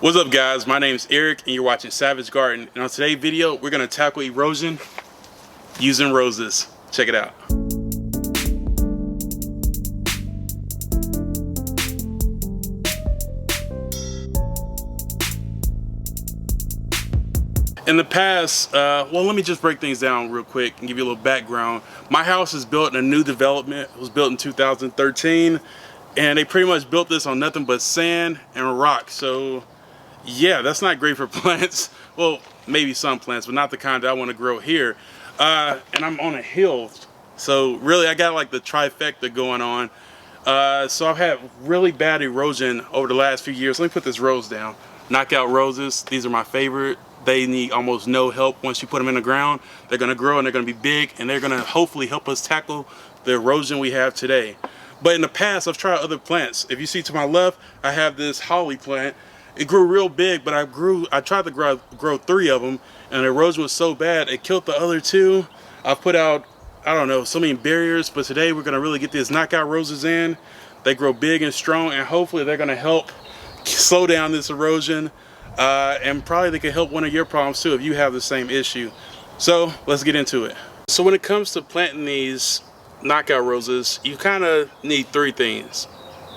What's up, guys? My name is Eric and you're watching Savage Garden, and on today's video we're going to tackle erosion using roses. Check it out. In the past, well, let me just break things down real quick and give you a little background. My house is built in a new development. It was built in 2013, and they pretty much built this on nothing but sand and rock. So yeah, that's not great for plants. Well, maybe some plants, but not the kind that I want to grow here. And I'm on a hill, so really I got like the trifecta going on. So I've had really bad erosion over the last few years. Let me put this rose down. Knockout roses, these are my favorite. They need almost no help. Once you put them in the ground, they're gonna grow and they're gonna be big, and they're gonna hopefully help us tackle the erosion we have today. But in the past, I've tried other plants. If you see to my left, I have this holly plant. It grew real big, but I tried to grow 3 of them, and the erosion was so bad it killed the other 2. I've put out, I don't know, so many barriers, but today we're gonna really get these knockout roses in. They grow big and strong, and hopefully they're gonna help slow down this erosion, and probably they can help one of your problems too if you have the same issue. So let's get into it. So when it comes to planting these knockout roses, you kind of need 3 things.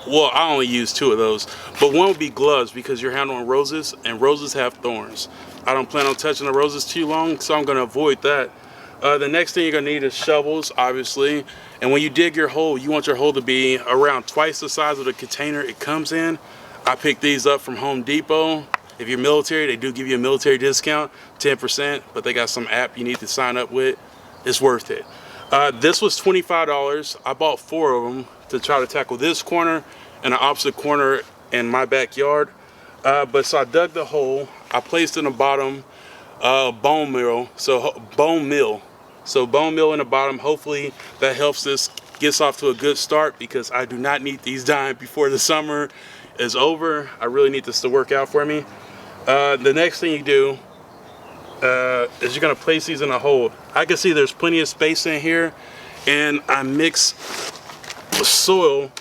Well, I only use 2 of those, but one would be gloves, because you're handling roses and roses have thorns. I don't plan on touching the roses too long, so I'm going to avoid that. The next thing you're going to need is shovels, obviously. And when you dig your hole, you want your hole to be around twice the size of the container it comes in. I picked these up from Home Depot. If you're military, they do give you a military discount, 10%, but they got some app you need to sign up with. It's worth it. This was $25. I bought 4 of them to try to tackle this corner and the opposite corner in my backyard. So I dug the hole. I placed in the bottom bone meal. So bone meal in the bottom. Hopefully that helps this gets off to a good start, because I do not need these dying before the summer is over. I really need this to work out for me. The next thing you do is you're gonna place these in a hole. I can see there's plenty of space in here, and I mix soil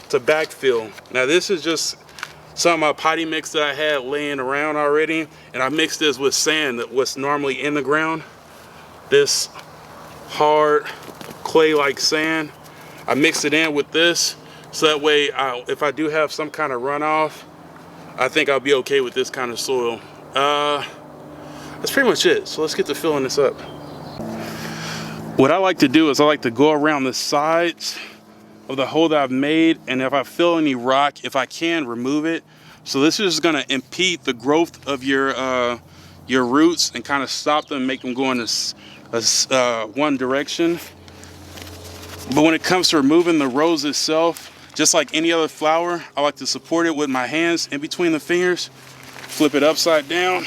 to backfill. Now this is just some of my potty mix that I had laying around already, and I mixed this with sand that was normally in the ground. This hard clay-like sand, I mixed it in with this, so that way if I do have some kind of runoff, I think I'll be okay with this kind of soil. That's pretty much it. So let's get to filling this up. What I like to do is I like to go around the sides of the hole that I've made, and if I feel any rock, if I can, remove it. So this is going to impede the growth of your roots and kind of stop them, make them go in this one direction. But when it comes to removing the rose itself, just like any other flower, I like to support it with my hands in between the fingers, flip it upside down,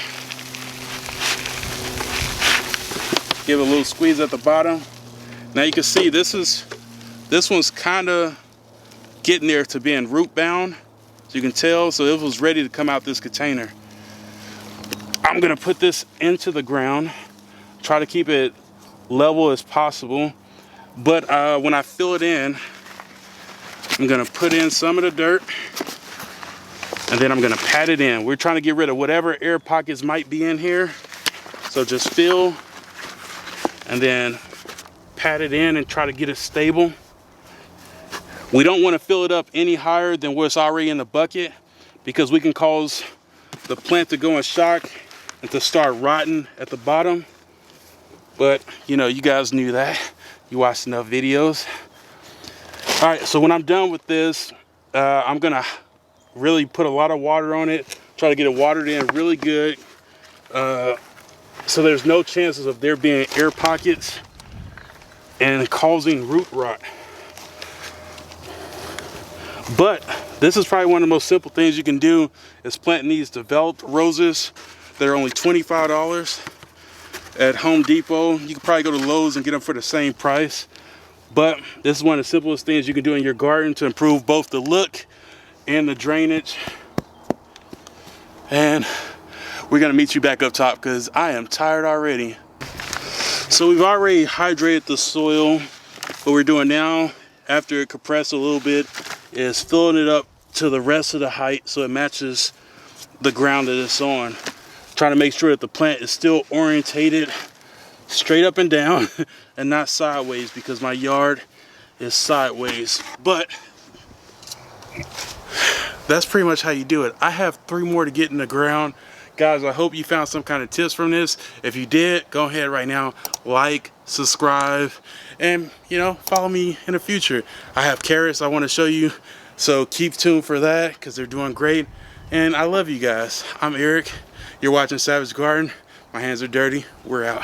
give it a little squeeze at the bottom. Now you can see this one's kind of getting there to being root bound, so you can tell. So it was ready to come out this container. I'm gonna put this into the ground, try to keep it level as possible. But when I fill it in, I'm gonna put in some of the dirt, and then I'm gonna pat it in. We're trying to get rid of whatever air pockets might be in here. So just fill and then pat it in and try to get it stable. We don't want to fill it up any higher than what's already in the bucket, because we can cause the plant to go in shock and to start rotting at the bottom. But you know, you guys knew that. You watched enough videos. All right, so when I'm done with this, I'm gonna really put a lot of water on it, try to get it watered in really good, so there's no chances of there being air pockets and causing root rot. But this is probably one of the most simple things you can do, is planting these developed roses. They're only $25 at Home Depot. You can probably go to Lowe's and get them for the same price. But this is one of the simplest things you can do in your garden to improve both the look and the drainage. And we're gonna meet you back up top because I am tired already. So we've already hydrated the soil. What we're doing now, after it compressed a little bit, is filling it up to the rest of the height so it matches the ground that it's on. Trying to make sure that the plant is still orientated straight up and down and not sideways, because my yard is sideways. But that's pretty much how you do it. I have 3 more to get in the ground. Guys, I hope you found some kind of tips from this. If you did, go ahead right now, like, subscribe, and follow me in the future. I have carrots I want to show you, so keep tuned for that, because they're doing great. And I love you guys. I'm Eric. You're watching Savage Garden. My hands are dirty. We're out.